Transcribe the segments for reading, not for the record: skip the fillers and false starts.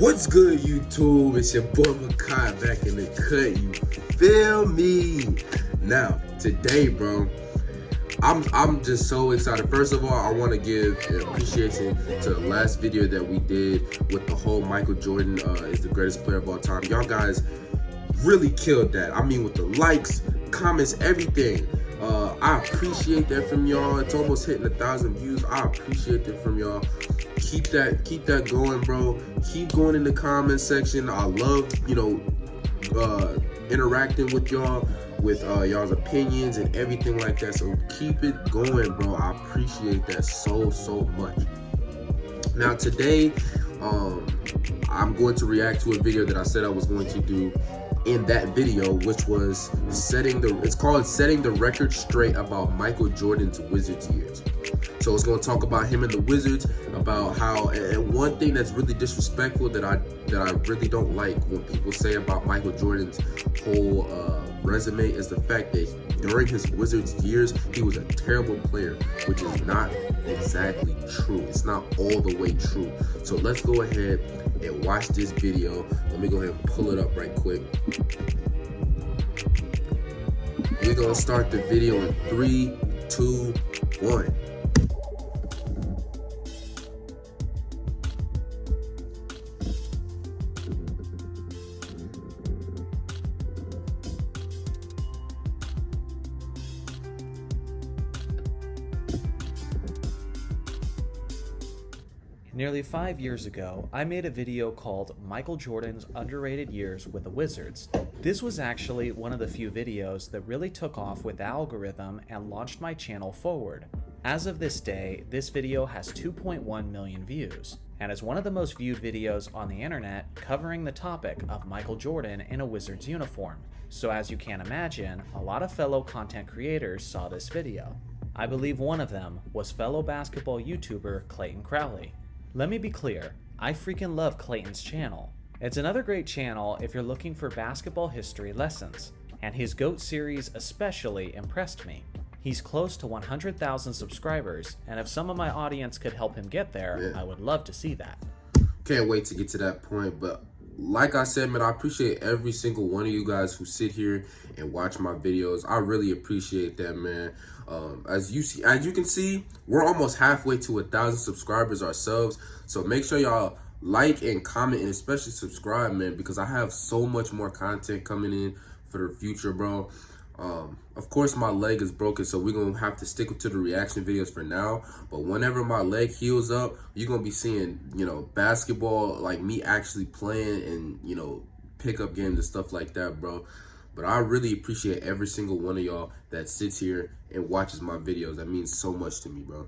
What's good, YouTube? It's your boy Mekhi back in the cut. You feel me? Now, today, bro, I'm just so excited. First of all, I want to give appreciation to the last video that we did with the whole Michael Jordan is the greatest player of all time. Y'all guys really killed that. I mean, with the likes, comments, everything. I appreciate that from y'all. It's almost hitting 1,000 views. I appreciate that from y'all. Keep that going, bro. Keep going in the comment section. I love, interacting with y'all, with y'all's opinions and everything like that. So keep it going, bro. I appreciate that so much. Now today, I'm going to react to a video that I said I was going to do in that video, which was it's called Setting the Record Straight about Michael Jordan's Wizards years. So it's going to talk about him and the Wizards, about how, and one thing that's really disrespectful that I really don't like when people say about Michael Jordan's whole resume is the fact that during his Wizards years, he was a terrible player, which is not exactly true. It's not all the way true. So let's go ahead and watch this video. Let me go ahead and pull it up right quick. We're going to start the video in 3, 2, 1. Nearly 5 years ago, I made a video called Michael Jordan's Underrated Years with the Wizards. This was actually one of the few videos that really took off with the algorithm and launched my channel forward. As of this day, this video has 2.1 million views, and is one of the most viewed videos on the internet covering the topic of Michael Jordan in a Wizards uniform. So as you can imagine, a lot of fellow content creators saw this video. I believe one of them was fellow basketball YouTuber Clayton Crowley. Let me be clear, I freaking love Clayton's channel. It's another great channel if you're looking for basketball history lessons, and his GOAT series especially impressed me. He's close to 100,000 subscribers, and if some of my audience could help him get there, I would love to see that. Can't wait to get to that point, but like I said, man, I appreciate every single one of you guys who sit here and watch my videos. I really appreciate that, man. As you can see, we're almost halfway to 1,000 subscribers ourselves. So make sure y'all like and comment and especially subscribe, man, because I have so much more content coming in for the future, bro. Of course, my leg is broken, so we're gonna have to stick to the reaction videos for now. But whenever my leg heals up, you're gonna be seeing, basketball, like me actually playing and, pickup games and stuff like that, bro. But I really appreciate every single one of y'all that sits here and watches my videos. That means so much to me, bro.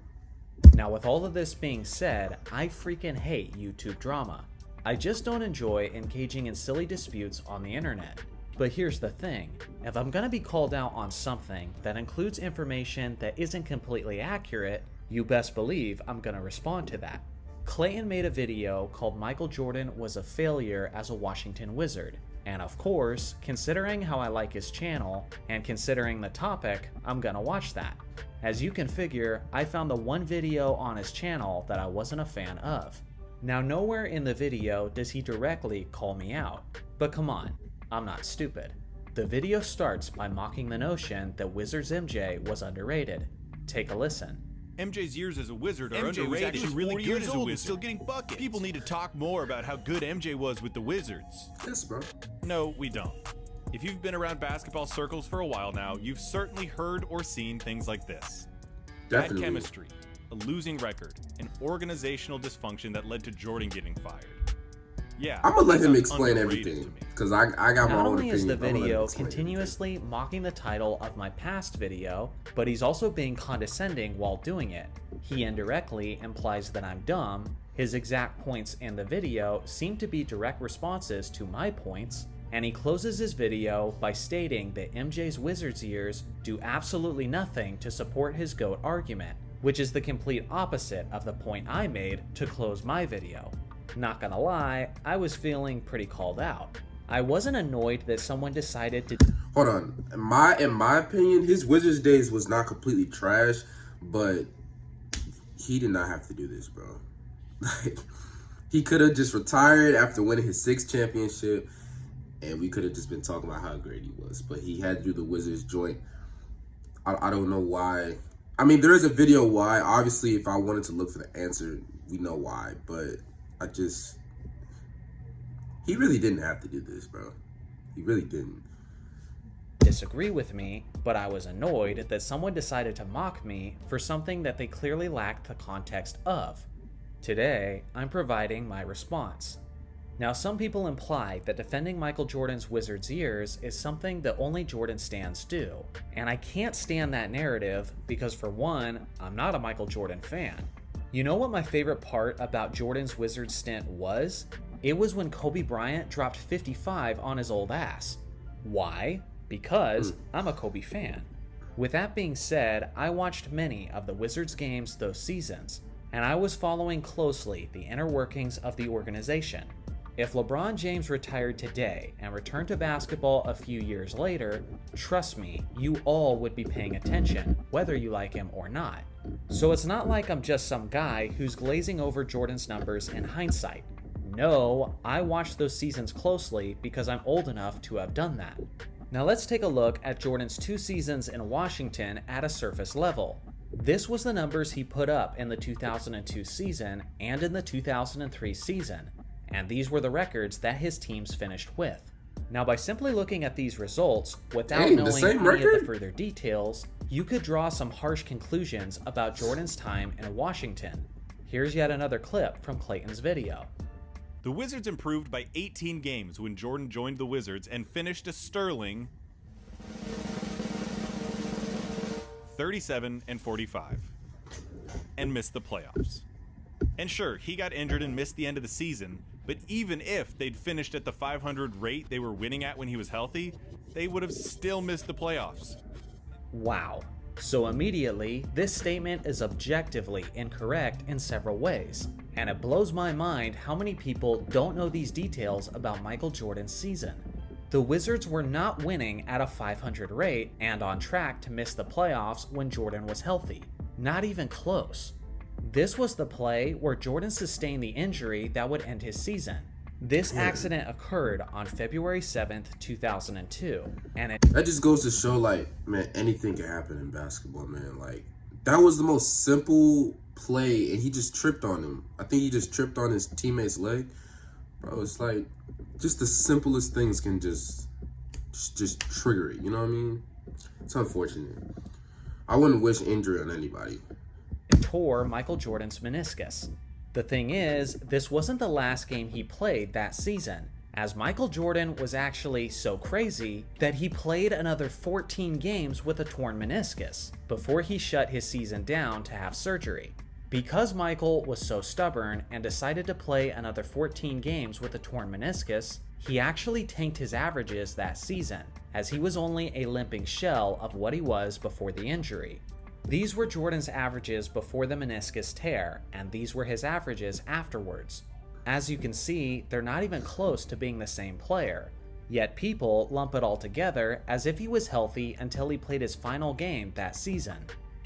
Now, with all of this being said, I freaking hate YouTube drama. I just don't enjoy engaging in silly disputes on the internet. But here's the thing, if I'm gonna be called out on something that includes information that isn't completely accurate, you best believe I'm gonna respond to that. Clayton made a video called Michael Jordan was a failure as a Washington Wizard. And of course, considering how I like his channel, and considering the topic, I'm gonna watch that. As you can figure, I found the one video on his channel that I wasn't a fan of. Now, nowhere in the video does he directly call me out, but come on, I'm not stupid. The video starts by mocking the notion that Wizards MJ was underrated. Take a listen. MJ's years as a Wizard are MJ underrated. was actually really good as a Wizard. Still getting buckets. People need to talk more about how good MJ was with the Wizards. Yes, bro. No, we don't. If you've been around basketball circles for a while now, you've certainly heard or seen things like this. Definitely. Bad chemistry, a losing record, and organizational dysfunction that led to Jordan getting fired. Yeah, I'm gonna let him sounds explain underrated everything to me. because I got my Not own only is opinion. the I'm gonna let him video explain continuously mocking the title of my past video, but he's also being condescending while doing it. He indirectly implies that I'm dumb. His exact points in the video seem to be direct responses to my points, and he closes his video by stating that MJ's Wizards years do absolutely nothing to support his GOAT argument, which is the complete opposite of the point I made to close my video. Not gonna lie, I was feeling pretty called out. I wasn't annoyed that someone decided to... Hold on. In my opinion, his Wizards days was not completely trash, but he did not have to do this, bro. Like, He could have just retired after winning his 6th championship, and we could have just been talking about how great he was. But he had to do the Wizards joint. I don't know why. I mean, there is a video why. Obviously, if I wanted to look for the answer, we know why. But he really didn't have to do this, bro. He really didn't. Disagree with me, but I was annoyed that someone decided to mock me for something that they clearly lacked the context of. Today, I'm providing my response. Now, some people imply that defending Michael Jordan's Wizards years is something that only Jordan stans do, and I can't stand that narrative because, for one, I'm not a Michael Jordan fan. You know what my favorite part about Jordan's Wizards stint was? It was when Kobe Bryant dropped 55 on his old ass. Why? Because I'm a Kobe fan. With that being said, I watched many of the Wizards games those seasons, and I was following closely the inner workings of the organization. If LeBron James retired today and returned to basketball a few years later, trust me, you all would be paying attention, whether you like him or not. So it's not like I'm just some guy who's glazing over Jordan's numbers in hindsight. No, I watched those seasons closely because I'm old enough to have done that. Now let's take a look at Jordan's 2 seasons in Washington at a surface level. This was the numbers he put up in the 2002 season and in the 2003 season, and these were the records that his teams finished with. Now, by simply looking at these results, without knowing any of the further details, you could draw some harsh conclusions about Jordan's time in Washington. Here's yet another clip from Clayton's video. The Wizards improved by 18 games when Jordan joined the Wizards and finished a sterling 37-45 and missed the playoffs. And sure, he got injured and missed the end of the season, but even if they'd finished at the 500 rate they were winning at when he was healthy, they would have still missed the playoffs. Wow. So immediately, this statement is objectively incorrect in several ways, and it blows my mind how many people don't know these details about Michael Jordan's season. The Wizards were not winning at a 500 rate and on track to miss the playoffs when Jordan was healthy. Not even close. This was the play where Jordan sustained the injury that would end his season. This accident occurred on February 7th, 2002, and that just goes to show, like, man, anything can happen in basketball, man. Like, that was the most simple play, and he just tripped on him. I think he just tripped on his teammate's leg. Bro, it's like, just the simplest things can just trigger it, you know what I mean? It's unfortunate. I wouldn't wish injury on anybody. tore Michael Jordan's meniscus. The thing is, this wasn't the last game he played that season, as Michael Jordan was actually so crazy that he played another 14 games with a torn meniscus before he shut his season down to have surgery. Because Michael was so stubborn and decided to play another 14 games with a torn meniscus, he actually tanked his averages that season, as he was only a limping shell of what he was before the injury. These were Jordan's averages before the meniscus tear, and these were his averages afterwards. As you can see, they're not even close to being the same player, yet people lump it all together as if he was healthy until he played his final game that season.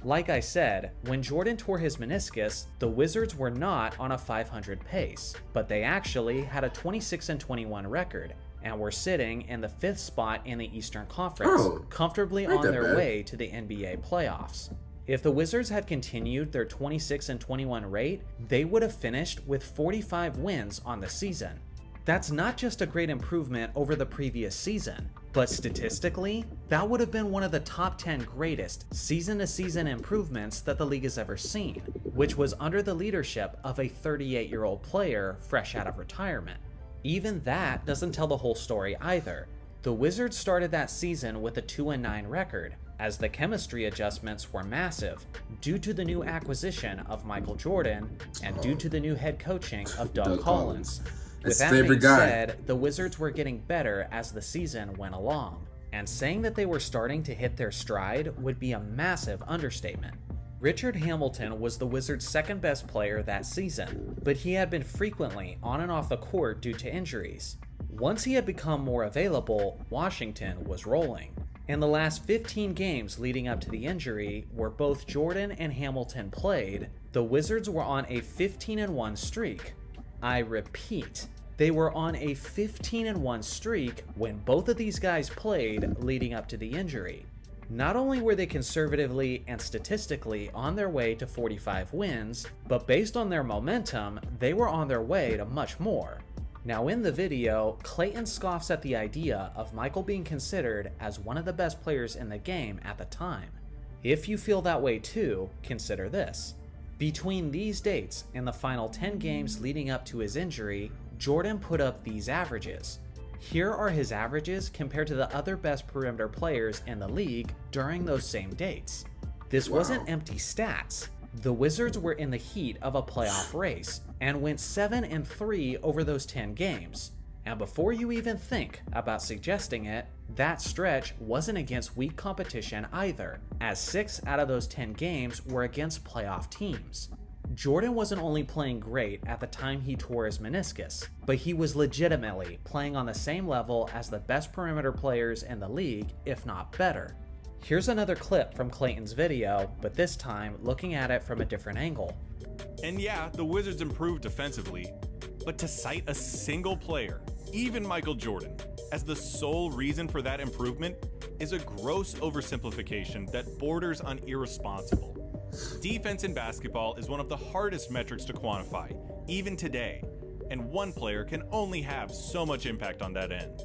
Like I said, when Jordan tore his meniscus, the Wizards were not on a 500 pace, but they actually had a 26-21 record and were sitting in the 5th spot in the Eastern Conference, comfortably on their way to the NBA playoffs. If the Wizards had continued their 26-21 rate, they would have finished with 45 wins on the season. That's not just a great improvement over the previous season, but statistically, that would have been one of the top 10 greatest season-to-season improvements that the league has ever seen, which was under the leadership of a 38-year-old player fresh out of retirement. Even that doesn't tell the whole story either. The Wizards started that season with a 2-9 record, as the chemistry adjustments were massive due to the new acquisition of Michael Jordan and due to the new head coaching of Doug Collins. With that being said, the Wizards were getting better as the season went along, and saying that they were starting to hit their stride would be a massive understatement. Richard Hamilton was the Wizards' second best player that season, but he had been frequently on and off the court due to injuries. Once he had become more available, Washington was rolling. In the last 15 games leading up to the injury, where both Jordan and Hamilton played, the Wizards were on a 15-1 streak. I repeat, they were on a 15-1 streak when both of these guys played leading up to the injury. Not only were they conservatively and statistically on their way to 45 wins, but based on their momentum, they were on their way to much more. Now in the video, Clayton scoffs at the idea of Michael being considered as one of the best players in the game at the time. If you feel that way too, consider this. Between these dates and the final 10 games leading up to his injury, Jordan put up these averages. Here are his averages compared to the other best perimeter players in the league during those same dates. This wasn't empty stats. The Wizards were in the heat of a playoff race and went 7-3 over those 10 games. And before you even think about suggesting it, that stretch wasn't against weak competition either, as 6 out of those 10 games were against playoff teams. Jordan wasn't only playing great at the time he tore his meniscus, but he was legitimately playing on the same level as the best perimeter players in the league, if not better. Here's another clip from Clayton's video, but this time looking at it from a different angle. And yeah, the Wizards improved defensively, but to cite a single player, even Michael Jordan, as the sole reason for that improvement is a gross oversimplification that borders on irresponsible. Defense in basketball is one of the hardest metrics to quantify, even today, and one player can only have so much impact on that end.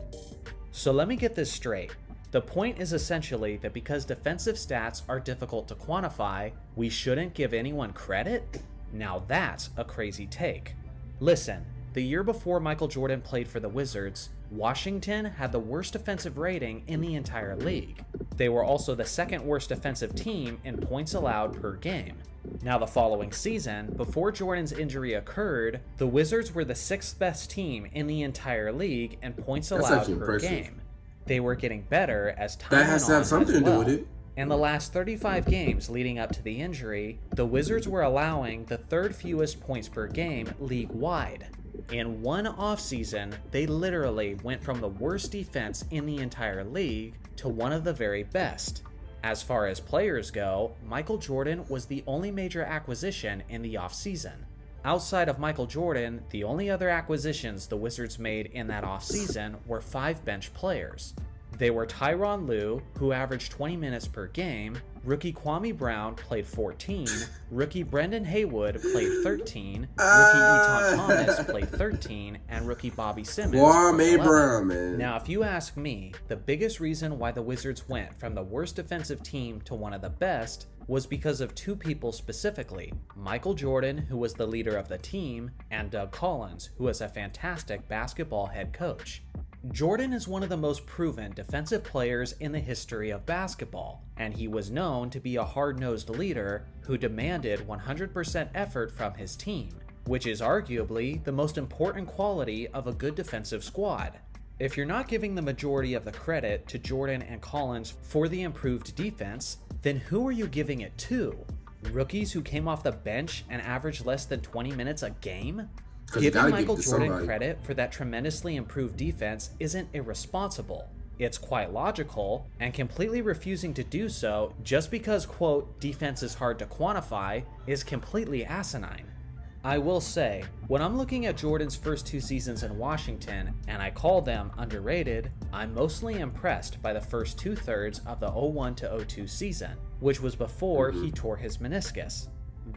So let me get this straight. The point is essentially that because defensive stats are difficult to quantify, we shouldn't give anyone credit? Now that's a crazy take. Listen, the year before Michael Jordan played for the Wizards, Washington had the worst defensive rating in the entire league. They were also the second worst defensive team in points allowed per game. Now the following season, before Jordan's injury occurred, the Wizards were the 6th best team in the entire league in points allowed per game. They were getting better as time went on. That has to have something to do with it. In the last 35 games leading up to the injury, the Wizards were allowing the 3rd fewest points per game league-wide. In one offseason, they literally went from the worst defense in the entire league to one of the very best. As far as players go, Michael Jordan was the only major acquisition in the offseason. Outside of Michael Jordan, the only other acquisitions the Wizards made in that offseason were 5 bench players. They were Tyronn Lue, who averaged 20 minutes per game, rookie Kwame Brown played 14, rookie Brendan Haywood played 13, rookie Eton Thomas played 13, and rookie Bobby Simmons played 11. Brown, man. Now, if you ask me, the biggest reason why the Wizards went from the worst defensive team to one of the best was because of 2 people specifically, Michael Jordan, who was the leader of the team, and Doug Collins, who was a fantastic basketball head coach. Jordan is one of the most proven defensive players in the history of basketball, and he was known to be a hard-nosed leader who demanded 100% effort from his team, which is arguably the most important quality of a good defensive squad. If you're not giving the majority of the credit to Jordan and Collins for the improved defense, then who are you giving it to? Rookies who came off the bench and averaged less than 20 minutes a game? Giving Michael Jordan credit for that tremendously improved defense isn't irresponsible. It's quite logical, and completely refusing to do so just because, quote, defense is hard to quantify is completely asinine. I will say, when I'm looking at Jordan's first 2 seasons in Washington, and I call them underrated, I'm mostly impressed by the first 2/3 of the 01-02 season, which was before he tore his meniscus.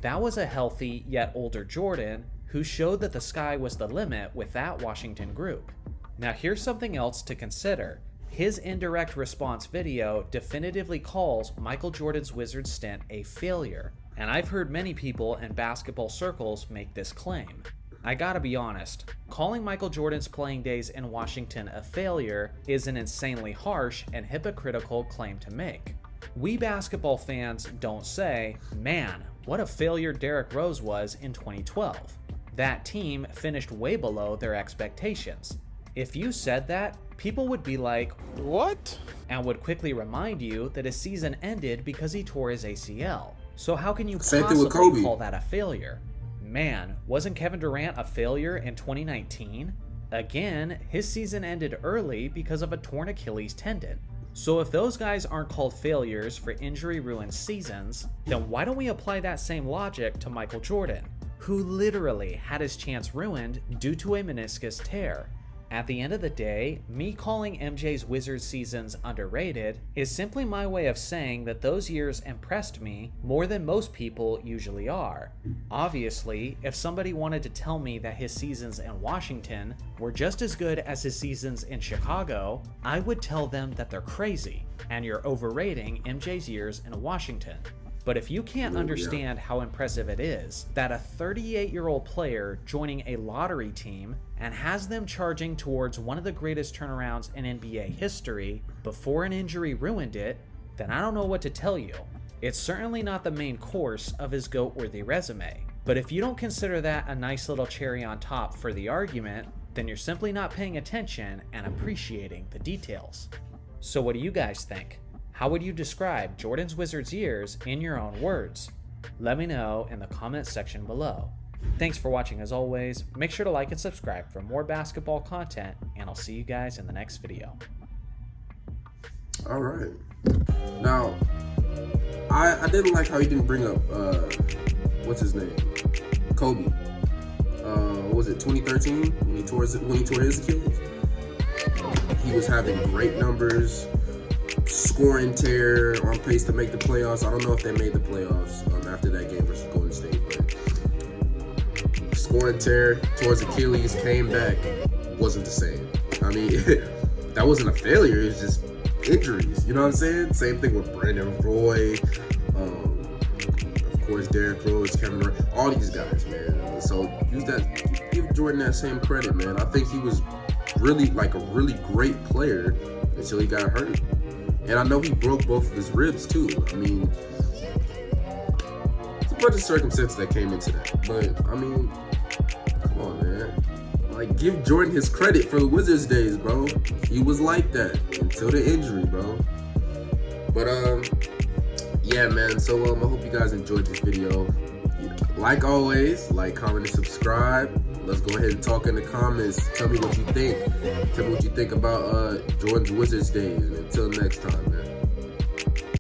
That was a healthy yet older Jordan who showed that the sky was the limit with that Washington group. Now here's something else to consider. His indirect response video definitively calls Michael Jordan's Wizards stint a failure, and I've heard many people in basketball circles make this claim. I gotta be honest, calling Michael Jordan's playing days in Washington a failure is an insanely harsh and hypocritical claim to make. We basketball fans don't say, man, what a failure Derrick Rose was in 2012. That team finished way below their expectations. If you said that, people would be like, what? And would quickly remind you that his season ended because he tore his ACL. So how can you possibly call that a failure? Man, wasn't Kevin Durant a failure in 2019? Again, his season ended early because of a torn Achilles tendon. So if those guys aren't called failures for injury-ruined seasons, then why don't we apply that same logic to Michael Jordan? who literally had his chance ruined due to a meniscus tear. At the end of the day, me calling MJ's Wizards seasons underrated is simply my way of saying that those years impressed me more than most people usually are. Obviously, if somebody wanted to tell me that his seasons in Washington were just as good as his seasons in Chicago, I would tell them that they're crazy and you're overrating MJ's years in Washington. But if you can't understand how impressive it is that a 38-year-old player joining a lottery team and has them charging towards one of the greatest turnarounds in NBA history before an injury ruined it, then I don't know what to tell you. It's certainly not the main course of his GOAT-worthy resume. But if you don't consider that a nice little cherry on top for the argument, then you're simply not paying attention and appreciating the details. So what do you guys think? How would you describe Jordan's Wizards years in your own words? Let me know in the comments section below. Thanks for watching as always. Make sure to like and subscribe for more basketball content, and I'll see you guys in the next video. All right. Now, I didn't like how he didn't bring up, what's his name? Kobe. What was it 2013 when he tore his Achilles? He was having great numbers. Scoring tear, on pace to make the playoffs. I don't know if they made the playoffs after that game versus Golden State, but scoring tear towards Achilles, came back, wasn't the same. I mean, that wasn't a failure, it was just injuries, you know what I'm saying? Same thing with Brandon Roy, of course Derrick Rose, Kevin Durant, all these guys, man. So give Jordan that same credit, man. I think he was really like a really great player until he got hurt. And I know he broke both of his ribs too. I mean, it's a bunch of circumstances that came into that. But, I mean, come on, man. Like, give Jordan his credit for the Wizards days, bro. He was like that until the injury, bro. But, yeah, man. So, I hope you guys enjoyed this video. Like always, like, comment, and subscribe. Let's go ahead and talk in the comments. Tell me what you think. Tell me what you think about Jordan's Wizards days. And until next time, man.